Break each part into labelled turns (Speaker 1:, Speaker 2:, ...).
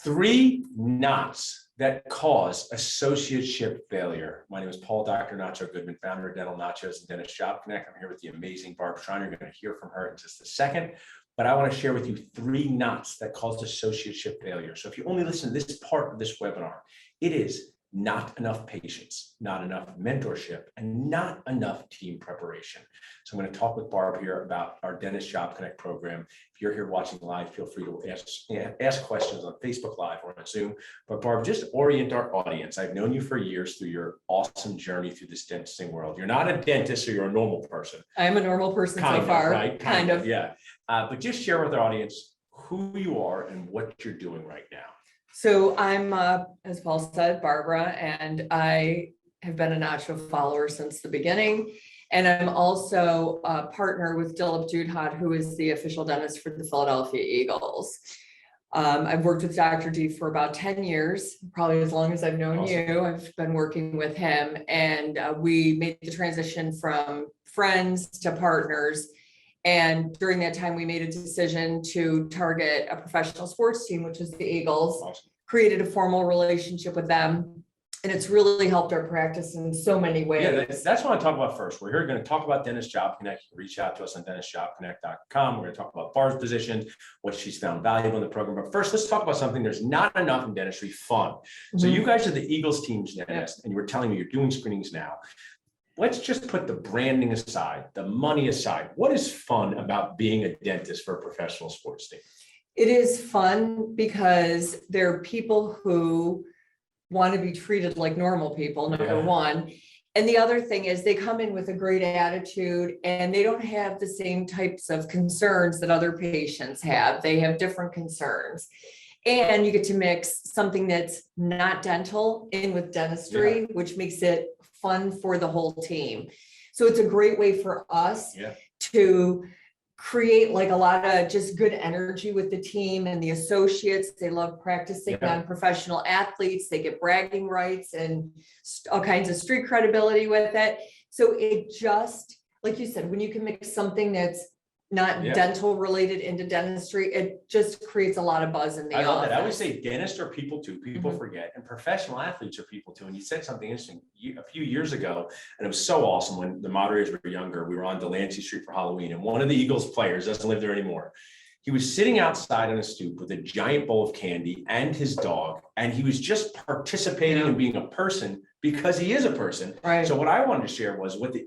Speaker 1: Three knots that cause associateship failure. My name is Paul Dr. Nacho Goodman, founder of Dental Nachos and Dentist Job Connect. I'm here with the amazing Barb. You're going to hear from her in just a second. But I want to share with you three knots that cause associateship failure. So if you only listen to this part of this webinar, it is not enough patience, not enough mentorship, and not enough team preparation. So I'm going to talk with Barb here about our Dentist Job Connect program. If you're here watching live, feel free to ask questions on Facebook Live or on Zoom. But Barb, just orient our audience. I've known you for years through your awesome journey through this dentisting world. You're not a dentist, or you're a normal person.
Speaker 2: I'm a normal person so far,
Speaker 1: right?
Speaker 2: Kind of.
Speaker 1: Yeah. But just share with our audience who you are and what you're doing right now.
Speaker 2: So I'm, as Paul said, Barbara, and I have been a Nacho follower since the beginning. And I'm also a partner with Dilip Judhat, who is the official dentist for the Philadelphia Eagles. I've worked with Dr. D for about 10 years, probably as long as I've known you. I've been working with him, and we made the transition from friends to partners. And during that time, we made a decision to target a professional sports team, which is the Eagles.
Speaker 1: Awesome.
Speaker 2: Created a formal relationship with them. And it's really helped our practice in so many ways.
Speaker 1: Yeah, that's what I talk about first. We're here going to talk about Dentist Job Connect. You can reach out to us on dentistjobconnect.com. We're going to talk about Barb's position, what she's found valuable in the program. But first, let's talk about something there's not enough in dentistry: fun. So you guys are the Eagles team's dentist, and you were telling me you're doing screenings now. Let's just put the branding aside, the money aside. What is fun about being a dentist for a professional sports team?
Speaker 2: It is fun because there are people who want to be treated like normal people, number one. And the other thing is they come in with a great attitude, and they don't have the same types of concerns that other patients have. They have different concerns. And you get to mix something that's not dental in with dentistry, which makes it fun for the whole team. So it's a great way for us to create like a lot of just good energy with the team and the associates. They love practicing on professional athletes. They get bragging rights and all kinds of street credibility with it. So it just, like you said, when you can mix something that's not dental related into dentistry, it just creates a lot of buzz in the office.
Speaker 1: I love that. I always say dentists are people too. People forget, and professional athletes are people too. And you said something interesting a few years ago, and it was so awesome. When the moderators were younger, we were on Delancey Street for Halloween, and one of the Eagles players doesn't live there anymore. He was sitting outside on a stoop with a giant bowl of candy and his dog, and he was just participating and being a person because he is a person.
Speaker 2: Right.
Speaker 1: So what I wanted to share was what the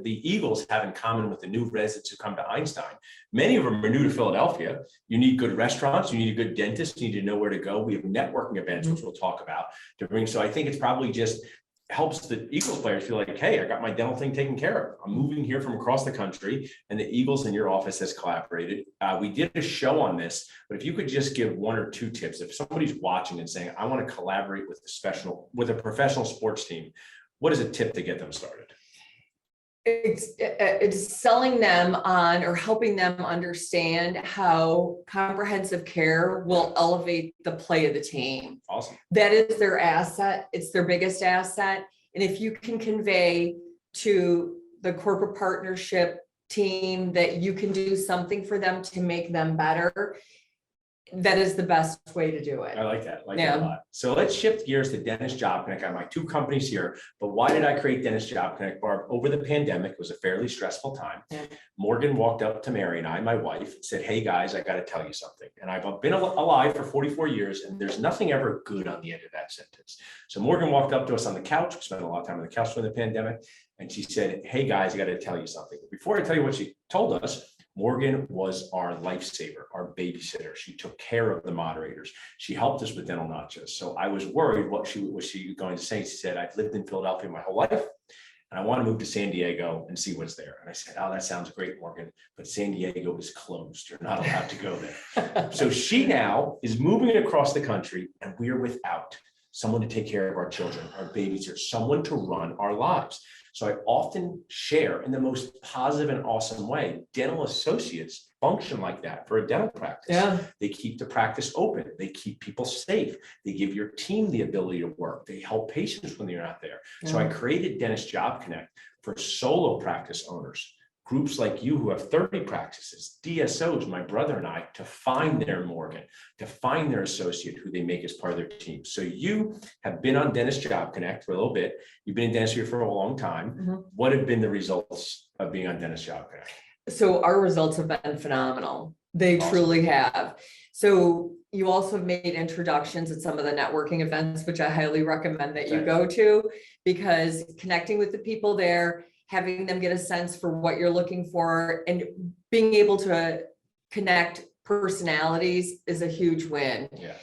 Speaker 1: Eagles have in common with the new residents who come to Einstein. Many of them are new to Philadelphia. You need good restaurants. You need a good dentist. You need to know where to go. We have networking events, which we'll talk about to bring. So I think it's probably just helps the Eagles players feel like, hey, I got my dental thing taken care of. I'm moving here from across the country, and the Eagles in your office has collaborated. We did a show on this, but if you could just give one or two tips, if somebody's watching and saying, I want to collaborate with a professional sports team, what is a tip to get them started?
Speaker 2: It's selling them on or helping them understand how comprehensive care will elevate the play of the team.
Speaker 1: Awesome.
Speaker 2: That is their asset. It's their biggest asset. And if you can convey to the corporate partnership team that you can do something for them to make them better, that is the best way to do it.
Speaker 1: I like that. That a lot. So let's shift gears to Dentist Job Connect. I have my two companies here, but why did I create Dentist Job Connect, Barb? Over the pandemic, it was a fairly stressful time. Morgan walked up to Mary and I, my wife, and said, hey guys, I got to tell you something. And I've been alive for 44 years, and there's nothing ever good on the end of that sentence. So Morgan walked up to us on the couch. We spent a lot of time on the couch during the pandemic. And she said, hey guys, I got to tell you something. Before I tell you what she told us, Morgan was our lifesaver, our babysitter. She took care of the moderators. She helped us with Dental Nachos. So I was worried, what was she going to say? She said, I've lived in Philadelphia my whole life, and I want to move to San Diego and see what's there. And I said, oh, that sounds great, Morgan, but San Diego is closed. You're not allowed to go there. So she now is moving across the country, and we are without someone to take care of our children, our babysitter, someone to run our lives. So I often share in the most positive and awesome way. Dental associates function like that for a dental practice. They keep the practice open. They keep people safe. They give your team the ability to work. They help patients when they're not there. So I created Dentist Job Connect for solo practice owners, groups like you who have 30 practices, DSOs, my brother and I, to find their Morgan, to find their associate who they make as part of their team. So you have been on Dentist Job Connect for a little bit. You've been in dentistry for a long time. What have been the results of being on Dentist Job Connect?
Speaker 2: So our results have been phenomenal. They
Speaker 1: Awesome.
Speaker 2: truly have. So you also have made introductions at some of the networking events, which I highly recommend that you go to, because connecting with the people there, having them get a sense for what you're looking for, and being able to connect personalities is a huge win.
Speaker 1: Yeah.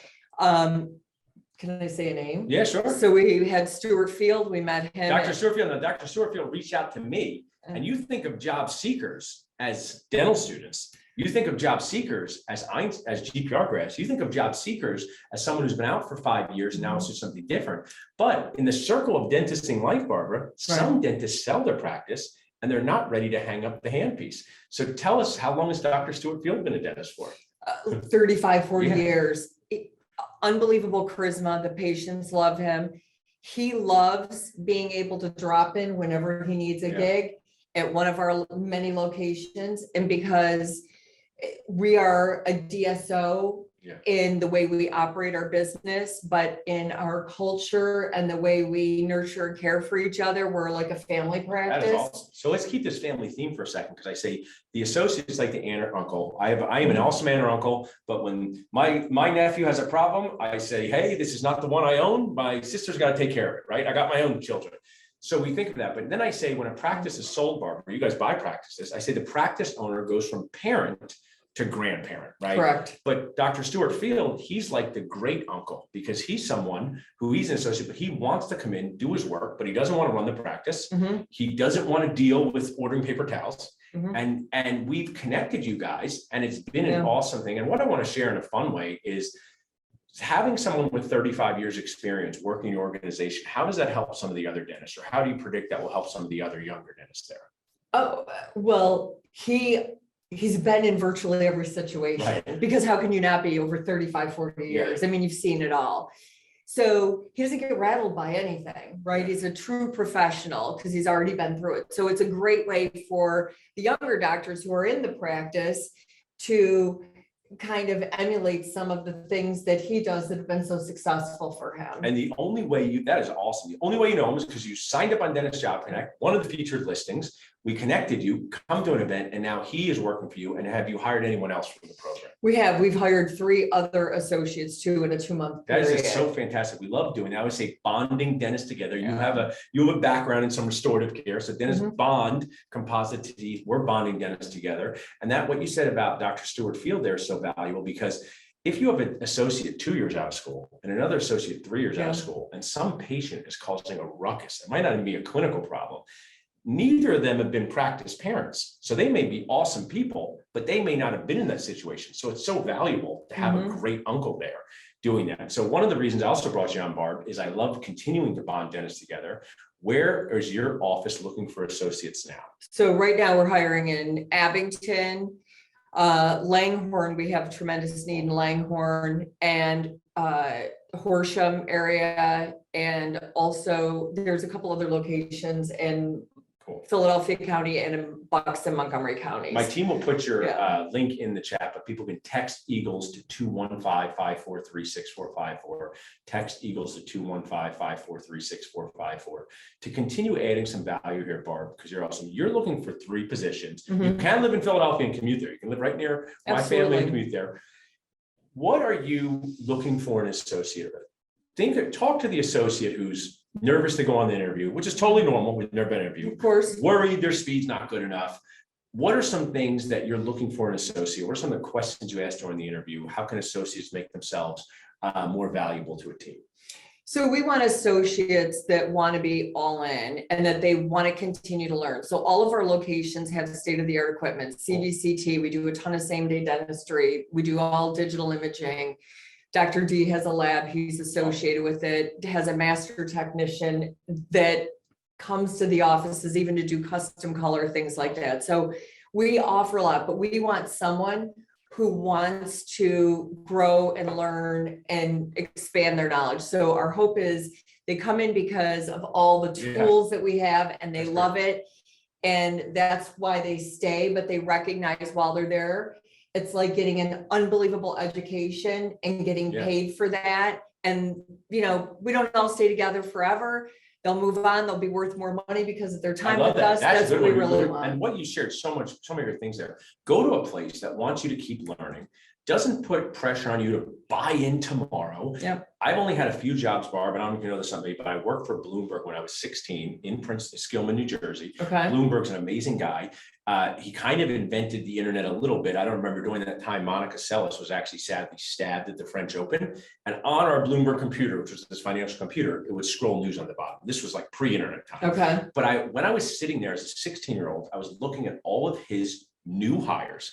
Speaker 2: Can I say a name?
Speaker 1: Yeah, sure.
Speaker 2: So we had Stuart Field, we met him.
Speaker 1: Dr. Stuartfield, now Dr. Stuartfield reached out to me, and you think of job seekers as dental students. You think of job seekers as GPR grads. You think of job seekers as someone who's been out for 5 years and now it's just something different. But in the circle of dentisting life, Barbara, some dentists sell their practice and they're not ready to hang up the handpiece. So tell us, how long has Dr. Stuart Field been a dentist for?
Speaker 2: 35, 40 years. Unbelievable charisma. The patients love him. He loves being able to drop in whenever he needs a gig at one of our many locations. And because we are a DSO in the way we operate our business, but in our culture and the way we nurture and care for each other, we're like a family practice.
Speaker 1: That is awesome. So let's keep this family theme for a second, because I say the associate is like the aunt or uncle. I am an awesome aunt or uncle, but when my nephew has a problem, I say, hey, this is not the one I own. My sister's got to take care of it, right? I got my own children. So we think of that, but then I say, when a practice is sold, Barbara, you guys buy practices, I say the practice owner goes from parent to grandparent, right?
Speaker 2: Correct.
Speaker 1: But Dr. Stuart Field, he's like the great uncle, because he's someone who he's an associate, but he wants to come in, do his work, but he doesn't want to run the practice. He doesn't want to deal with ordering paper towels. And we've connected you guys, and it's been an awesome thing. And what I want to share in a fun way is having someone with 35 years experience working in your organization. How does that help some of the other dentists, or how do you predict that will help some of the other younger dentists there?
Speaker 2: Oh, well, he's been in virtually every situation, because how can you not be over 35, 40 years? I mean, you've seen it all. So he doesn't get rattled by anything, right? He's a true professional because he's already been through it. So it's a great way for the younger doctors who are in the practice to kind of emulate some of the things that he does that have been so successful for him.
Speaker 1: And the only way that is awesome. The only way you know him is because you signed up on Dentist Job Connect, one of the featured listings. We connected you, come to an event, and now he is working for you. And have you hired anyone else from the program?
Speaker 2: We've hired 3 other associates too in a 2-month period.
Speaker 1: That is so fantastic. We love doing that. I would say bonding dentists together. You have a background in some restorative care. So dentists bond composite teeth. We're bonding dentists together. And that what you said about Dr. Stuart Field there is so valuable, because if you have an associate 2 years out of school and another associate 3 years out of school, and some patient is causing a ruckus, it might not even be a clinical problem. Neither of them have been practice parents. So they may be awesome people, but they may not have been in that situation. So it's so valuable to have a great uncle there doing that. So one of the reasons I also brought you on, Barb, is I love continuing to bond dentists together. Where is your office looking for associates now?
Speaker 2: So right now we're hiring in Abington, Langhorne. We have a tremendous need in Langhorne and Horsham area. And also there's a couple other locations in Philadelphia County and in Bucks and Montgomery counties.
Speaker 1: My team will put your link in the chat, but people can text Eagles to 215-543-6454. Text Eagles to 215-543-6454 to continue adding some value here, Barb, because you're awesome. You're looking for 3 positions. You can live in Philadelphia and commute there. You can live right near my family and commute there. What are you looking for an associate with? Talk to the associate who's nervous to go on the interview, which is totally normal. We've never been interviewed.
Speaker 2: Of course.
Speaker 1: Worried their speed's not good enough. What are some things that you're looking for in an associate? What are some of the questions you ask during the interview? How can associates make themselves more valuable to a team?
Speaker 2: So we want associates that want to be all in and that they want to continue to learn. So all of our locations have state-of-the-art equipment, CBCT. We do a ton of same-day dentistry. We do all digital imaging. Dr. D has a lab, he's associated with it, has a master technician that comes to the offices even to do custom color, things like that. So we offer a lot, but we want someone who wants to grow and learn and expand their knowledge. So our hope is they come in because of all the tools that we have and they love it. And that's why they stay, but they recognize while they're there, it's like getting an unbelievable education and getting
Speaker 1: Yeah.
Speaker 2: paid for that. And, we don't all stay together forever. They'll move on, they'll be worth more money because of their
Speaker 1: I
Speaker 2: time
Speaker 1: love
Speaker 2: with
Speaker 1: that.
Speaker 2: us.
Speaker 1: That's a
Speaker 2: That's
Speaker 1: good
Speaker 2: what we
Speaker 1: one.
Speaker 2: really
Speaker 1: And
Speaker 2: want.
Speaker 1: what you shared, so many of your things there. Go to a place that wants you to keep learning, doesn't put pressure on you to buy in tomorrow.
Speaker 2: Yep.
Speaker 1: I've only had a few jobs, Barb, and I don't know if you know this somebody, but I worked for Bloomberg when I was 16 in Skillman, New Jersey.
Speaker 2: Okay.
Speaker 1: Bloomberg's an amazing guy. He kind of invented the internet a little bit. I don't remember during that time, Monica Seles was actually sadly stabbed at the French Open. And on our Bloomberg computer, which was this financial computer, it would scroll news on the bottom. This was like pre-internet time.
Speaker 2: Okay.
Speaker 1: But when I was sitting there as a 16-year-old, I was looking at all of his new hires.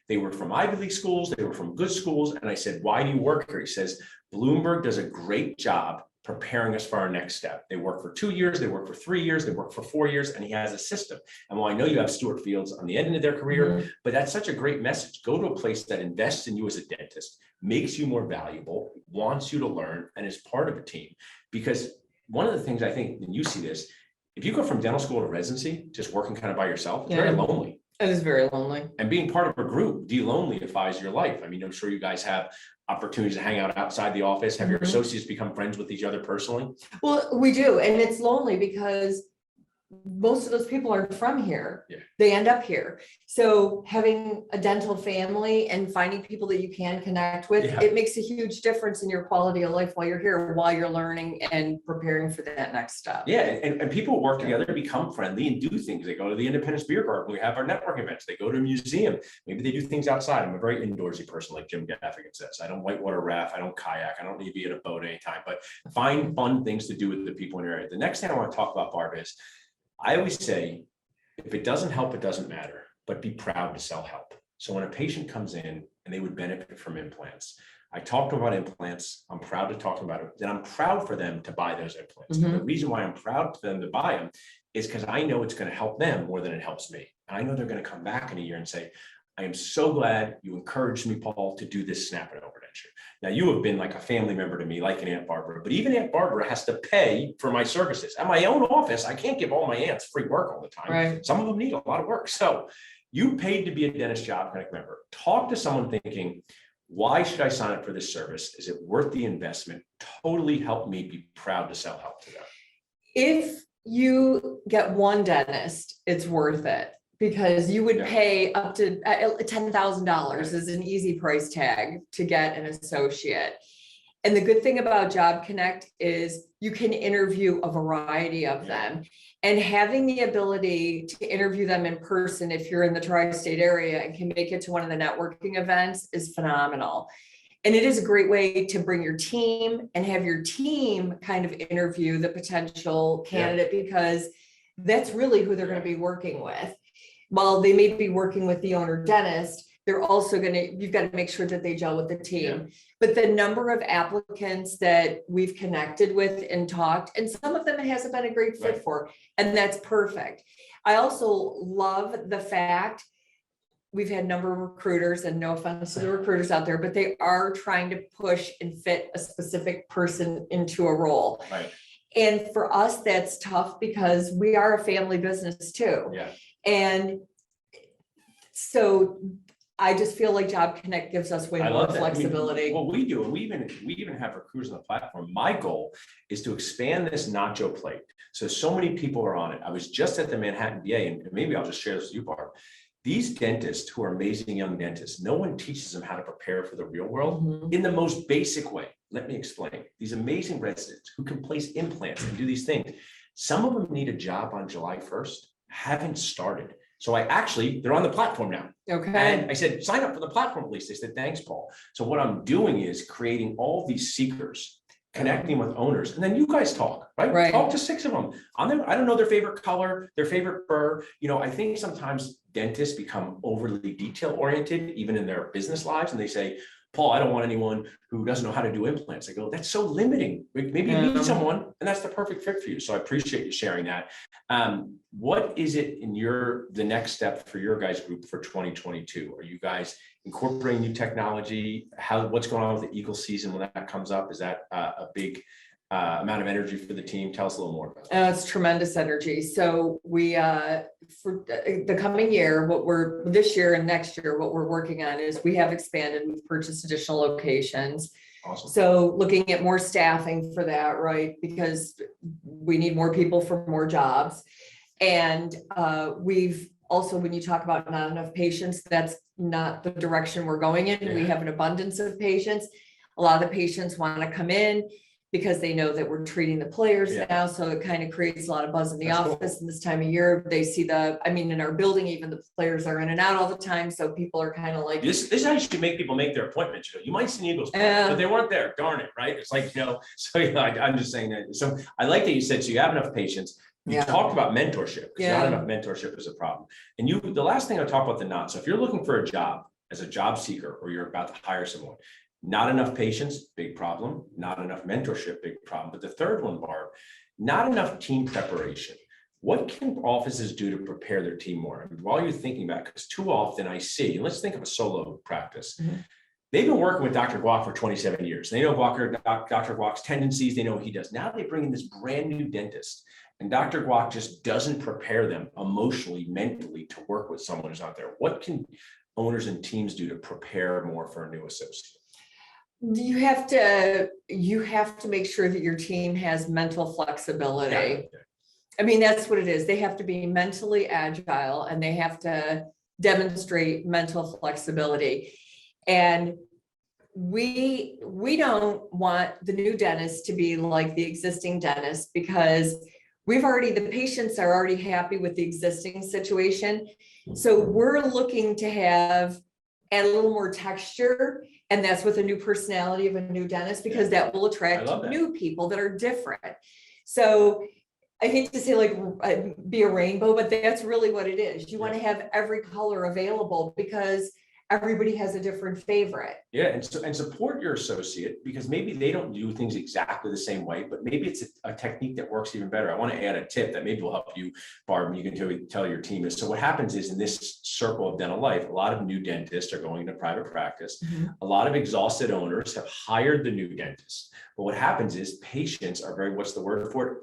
Speaker 1: They were from Ivy League schools, they were from good schools. And I said, why do you work here? He says, Bloomberg does a great job preparing us for our next step. They work for 2 years, they work for 3 years, they work for 4 years, and he has a system. And while I know you have Stuart Fields on the end of their career, but that's such a great message. Go to a place that invests in you as a dentist, makes you more valuable, wants you to learn, and is part of a team. Because one of the things I think, and you see this, if you go from dental school to residency, just working kind of by yourself, it's very lonely.
Speaker 2: It is very lonely.
Speaker 1: And being part of a group de-lonelyifies your life. I mean, I'm sure you guys have opportunities to hang out outside the office. Have your associates become friends with each other personally?
Speaker 2: Well, we do. And it's lonely because most of those people aren't from here.
Speaker 1: Yeah.
Speaker 2: They end up here. So having a dental family and finding people that you can connect with,
Speaker 1: Yeah.
Speaker 2: it makes a huge difference in your quality of life while you're here, while you're learning and preparing for that next step.
Speaker 1: Yeah, and people work together, become friendly and do things. They go to the Independence Beer Garden. We have our network events. They go to a museum. Maybe they do things outside. I'm a very indoorsy person, like Jim Gaffigan says. I don't whitewater raft. I don't kayak. I don't need to be in a boat anytime, but find fun things to do with the people in your area. The next thing I want to talk about, Barb, is I always say, if it doesn't help, it doesn't matter, but be proud to sell help. So when a patient comes in and they would benefit from implants, I talked about implants. I'm proud to talk about it. Then I'm proud for them to buy those implants. And the reason why I'm proud for them to buy them is because I know it's going to help them more than it helps me. And I know they're going to come back in a year and say, I am so glad you encouraged me, Paul, to do this snap and over denture. Now, you have been like a family member to me, like an Aunt Barbara, but even Aunt Barbara has to pay for my services. At my own office, I can't give all my aunts free work all the time.
Speaker 2: Right.
Speaker 1: Some of them need a lot of work. So you paid to be a Dentist Job Connect member. Talk to someone thinking, why should I sign up for this service? Is it worth the investment? Totally help me be proud to sell help to them.
Speaker 2: If you get one dentist, it's worth it. Because you would pay up to $10,000 is an easy price tag to get an associate. And the good thing about Job Connect is you can interview a variety of them. And having the ability to interview them in person, if you're in the tri-state area and can make it to one of the networking events, is phenomenal. And it is a great way to bring your team and have your team kind of interview the potential candidate, because that's really who they're going to be working with. While they may be working with the owner dentist, they're also you've got to make sure that they gel with the team. But the number of applicants that we've connected with and talked, and some of them it hasn't been a great fit for, and that's perfect. I also love the fact we've had a number of recruiters, and no offense to the recruiters out there, but they are trying to push and fit a specific person into a role.
Speaker 1: Right.
Speaker 2: And for us, that's tough because we are a family business too.
Speaker 1: Yeah.
Speaker 2: And so I just feel like Job Connect gives us way more flexibility.
Speaker 1: Well, we do, and we even have recruiters on the platform. My goal is to expand this nacho plate. So many people are on it. I was just at the Manhattan VA, and maybe I'll just share this with you, Barb. These dentists who are amazing young dentists, no one teaches them how to prepare for the real world in the most basic way. Let me explain. These amazing residents who can place implants and do these things. Some of them need a job on July 1st, haven't started. So they're on the platform now.
Speaker 2: Okay.
Speaker 1: And I said, sign up for the platform at least. They said, thanks, Paul. So what I'm doing is creating all these seekers, connecting with owners, and then you guys talk, right? Talk to 6 of them. I don't know their favorite color, their favorite fur. I think sometimes dentists become overly detail oriented, even in their business lives. And they say, Paul, I don't want anyone who doesn't know how to do implants. I go, that's so limiting. Maybe you need someone, and that's the perfect fit for you. So I appreciate you sharing that. What is it in the next step for your guys' group for 2022? Are you guys incorporating new technology? What's going on with the eagle season when that comes up? Is that a big amount of energy for the team. Tell us a little more about that.
Speaker 2: It's tremendous energy. So we, for the coming year, this year and next year, what we're working on is we have expanded, we've purchased additional locations.
Speaker 1: Awesome.
Speaker 2: So looking at more staffing for that, right? Because we need more people for more jobs. And we've also, when you talk about not enough patients, that's not the direction we're going in. We have an abundance of patients. A lot of the patients want to come in because they know that we're treating the players now. So it kind of creates a lot of buzz in the office. And this time of year, they see in our building, even the players are in and out all the time. So people are kind of like,
Speaker 1: this is how you should make people make their appointments. You might see Eagles, but they weren't there. Darn it, right? It's like, so I'm just saying that. So I like that you said, so you have enough patients. You talked about mentorship, because not enough mentorship is a problem. And the last thing I talk about the not. So if you're looking for a job as a job seeker, or you're about to hire someone, not enough patience, big problem. Not enough mentorship, big problem. But the third one, Barb, not enough team preparation. What can offices do to prepare their team more? And while you're thinking about it, because too often I see, and let's think of a solo practice. They've been working with Dr. Guac for 27 years. They know Dr. Guac's tendencies. They know what he does. Now they bring in this brand new dentist. And Dr. Guac just doesn't prepare them emotionally, mentally to work with someone who's out there. What can owners and teams do to prepare more for a new associate?
Speaker 2: You have to make sure that your team has mental flexibility. I mean, that's what it is. They have to be mentally agile and they have to demonstrate mental flexibility. And we don't want the new dentist to be like the existing dentist, because the patients are already happy with the existing situation. So we're looking to add a little more texture, and that's with a new personality of a new dentist, because that will attract new people that are different. So I hate to say be a rainbow, but that's really what it is. You want to have every color available, because everybody has a different favorite.
Speaker 1: Yeah, and support your associate, because maybe they don't do things exactly the same way, but maybe it's a technique that works even better. I want to add a tip that maybe will help you, Barb, and you can tell your team is. So what happens is, in this circle of dental life, a lot of new dentists are going into private practice. A lot of exhausted owners have hired the new dentist. But what happens is patients are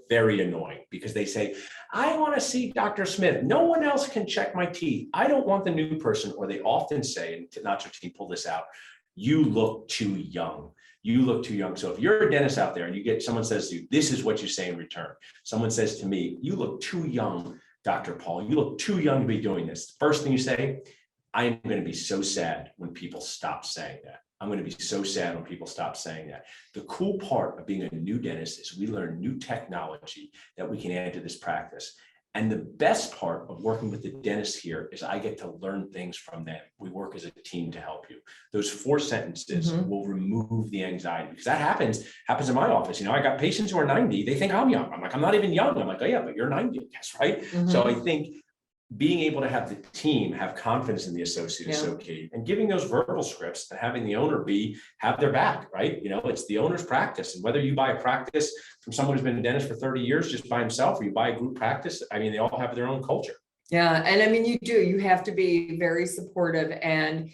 Speaker 1: very annoying, because they say, I want to see Dr. Smith. No one else can check my teeth. I don't want the new person. Or they often say, and not your team pull this out, you look too young. You look too young. So if you're a dentist out there and someone says to you, this is what you say in return. Someone says to me, you look too young, Dr. Paul. You look too young to be doing this. First thing you say, I am going to be so sad when people stop saying that. I'm going to be so sad when people stop saying that. The cool part of being a new dentist is we learn new technology that we can add to this practice. And the best part of working with the dentist here is I get to learn things from them. We work as a team to help you. Those 4 sentences will remove the anxiety, because that happens in my office. I got patients who are 90. They think I'm young. I'm like, I'm not even young. I'm like, oh yeah, but you're 90, I guess, right? So I think being able to have the team have confidence in the associate is so key, and giving those verbal scripts and having the owner have their back, right? It's the owner's practice. And whether you buy a practice from someone who's been a dentist for 30 years just by himself, or you buy a group practice, they all have their own culture.
Speaker 2: Yeah. And you have to be very supportive. And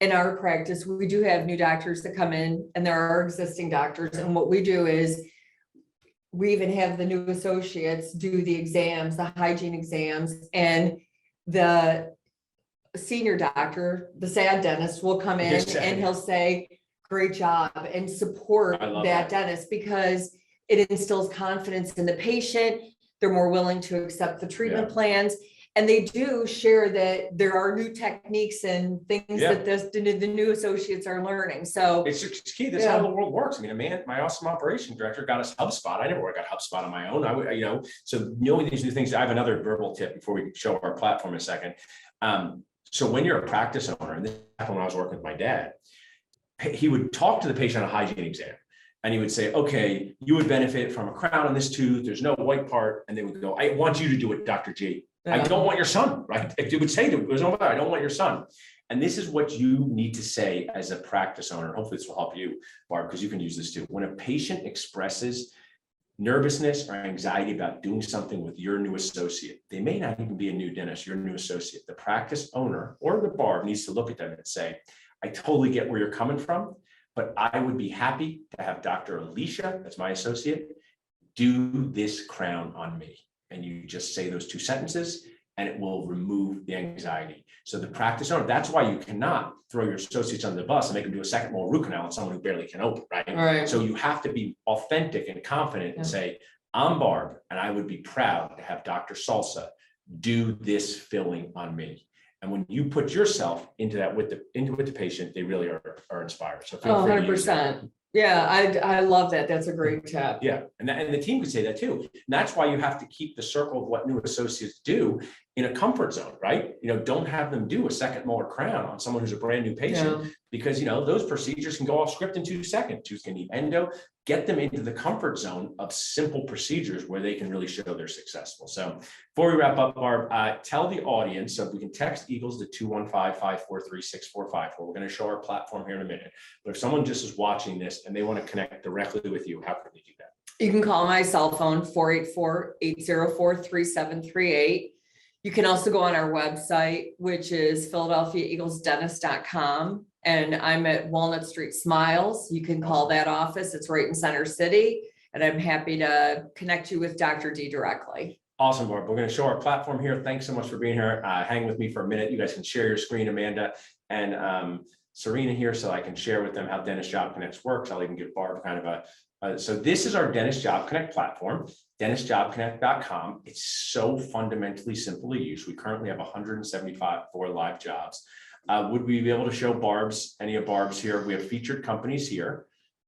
Speaker 2: in our practice, we do have new doctors that come in, and there are existing doctors. And what we do is we even have the new associates do the exams, the hygiene exams, and the senior doctor, the sad dentist, will come in and he'll say, great job, and support that dentist, because it instills confidence in the patient. They're more willing to accept the treatment plans. And they do share that there are new techniques and things that the new associates are learning. So
Speaker 1: it's key. That's how the world works. My awesome operation director got us HubSpot. I never would have got HubSpot on my own. So knowing these new things. I have another verbal tip before we show our platform in a second. So when you're a practice owner, and this happened when I was working with my dad, he would talk to the patient on a hygiene exam. And he would say, okay, you would benefit from a crown on this tooth. There's no white part. And they would go, I want you to do it, Dr. G. I don't want your son, right? They would say to him, I don't want your son. And this is what you need to say as a practice owner. Hopefully this will help you, Barb, because you can use this too. When a patient expresses nervousness or anxiety about doing something with your new associate, they may not even be a new dentist, your new associate. The practice owner or the Barb needs to look at them and say, I totally get where you're coming from, but I would be happy to have Dr. Alicia, that's my associate, do this crown on me. And you just say those 2 sentences and it will remove the anxiety. So the practice owner, that's why you cannot throw your associates under the bus and make them do a second molar root canal on someone who barely can open, right?
Speaker 2: Right.
Speaker 1: So you have to be authentic and confident and say, I'm Barb, and I would be proud to have Dr. Salsa do this filling on me. And when you put yourself into that with the patient, they really are inspired. So feel free to use that.
Speaker 2: 100%. Yeah, I love that. That's a great tip.
Speaker 1: Yeah, and the team could say that too. And that's why you have to keep the circle of what new associates do in a comfort zone, right? Don't have them do a second molar crown on someone who's a brand new patient, because those procedures can go off script in 2 seconds. Who's going to need endo? Get them into the comfort zone of simple procedures where they can really show they're successful. So before we wrap up, Barb, tell the audience, so if we can text Eagles to 215-543-6454. We're going to show our platform here in a minute. But if someone just is watching this and they want to connect directly with you, how can they do that?
Speaker 2: You can call my cell phone, 484-804-3738. You can also go on our website, which is philadelphiaeaglesdentist.com. And I'm at Walnut Street Smiles. You can call that office. It's right in Center City. And I'm happy to connect you with Dr. D directly.
Speaker 1: Awesome, Barb. We're going to show our platform here. Thanks so much for being here. Hang with me for a minute. You guys can share your screen, Amanda and Serena here, so I can share with them how Dentist Job Connect works. I'll even give Barb kind of so this is our Dentist Job Connect platform, dentistjobconnect.com. It's so fundamentally simple to use. We currently have 174 live jobs. Would we be able to show any of Barb's here? We have featured companies here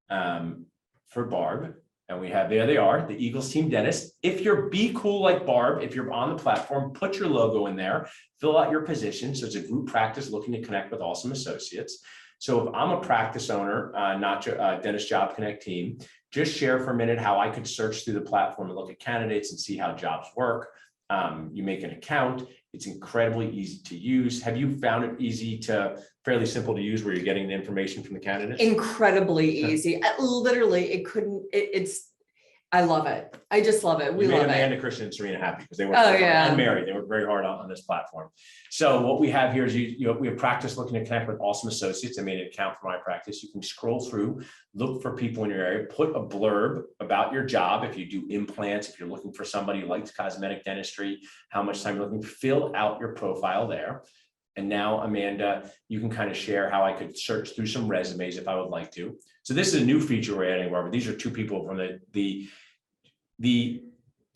Speaker 1: for Barb. And we have, there they are, the Eagles Team Dentist. If you're Be Cool like Barb, if you're on the platform, put your logo in there, fill out your position. So it's a group practice looking to connect with awesome associates. So if I'm a practice owner, not Dentist Job Connect team, just share for a minute how I could search through the platform and look at candidates and see how jobs work. You make an account. It's incredibly easy to use. Have you found it fairly simple to use where you're getting the information from the candidates?
Speaker 2: Incredibly easy. Literally, I love it. I just love it. We love it.
Speaker 1: Amanda, Christian, and Serena happy because they work and Mary, they work very hard on this platform. So what we have here is we have practice looking to connect with awesome associates. I made an account for my practice. You can scroll through, look for people in your area, put a blurb about your job. If you do implants, if you're looking for somebody who likes cosmetic dentistry, how much time you're looking, fill out your profile there. And now, Amanda, you can kind of share how I could search through some resumes if I would like to. So this is a new feature we're adding, Barbara. These are 2 people from the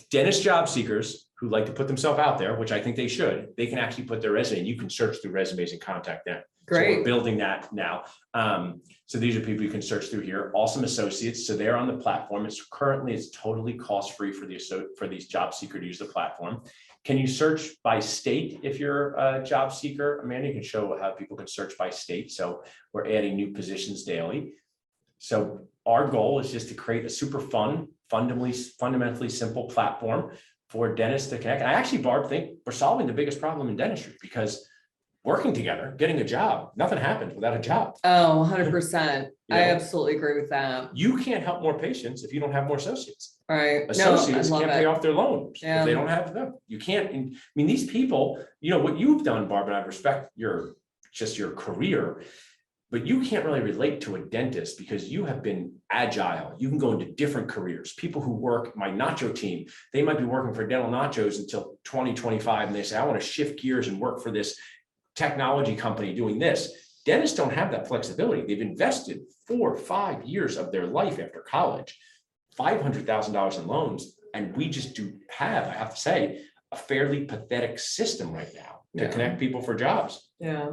Speaker 1: dentist job seekers who like to put themselves out there, which I think they should. They can actually put their resume, and you can search through resumes and contact them.
Speaker 2: Great.
Speaker 1: So we're building that now. So these are people you can search through here. Awesome associates. So they're on the platform. It's totally cost-free for these job seekers to use the platform. Can you search by state if you're a job seeker? Amanda, you can show how people can search by state. So we're adding new positions daily. So our goal is just to create a super fun, fundamentally simple platform for dentists to connect. And I actually, Barb, think we're solving the biggest problem in dentistry, because working together, getting a job, nothing happens without a job.
Speaker 2: Oh, 100%. I absolutely agree with that.
Speaker 1: You can't help more patients if you don't have more associates.
Speaker 2: Right.
Speaker 1: Associates can't pay off their loans if they don't have them. You can't. I mean, these people, what you've done, Barb, and I respect your career, but you can't really relate to a dentist because you have been agile. You can go into different careers. People who work, my nacho team, they might be working for Dental Nachos until 2025, and they say, I want to shift gears and work for this technology company doing this. Dentists don't have that flexibility. They've invested 4 or 5 years of their life after college, $500,000 in loans. And we just do have, I have to say, a fairly pathetic system right now to connect people for jobs.
Speaker 2: Yeah.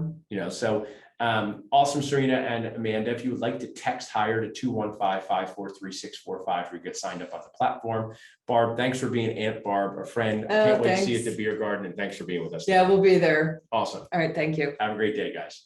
Speaker 1: So awesome, Serena and Amanda. If you would like to text higher to 215-543-6454, you get signed up on the platform. Barb, thanks for being Aunt Barb, a friend. I can't wait to see you at the beer garden, and thanks for being with us.
Speaker 2: Yeah, we'll be there.
Speaker 1: Awesome.
Speaker 2: All right. Thank you.
Speaker 1: Have a great day, guys.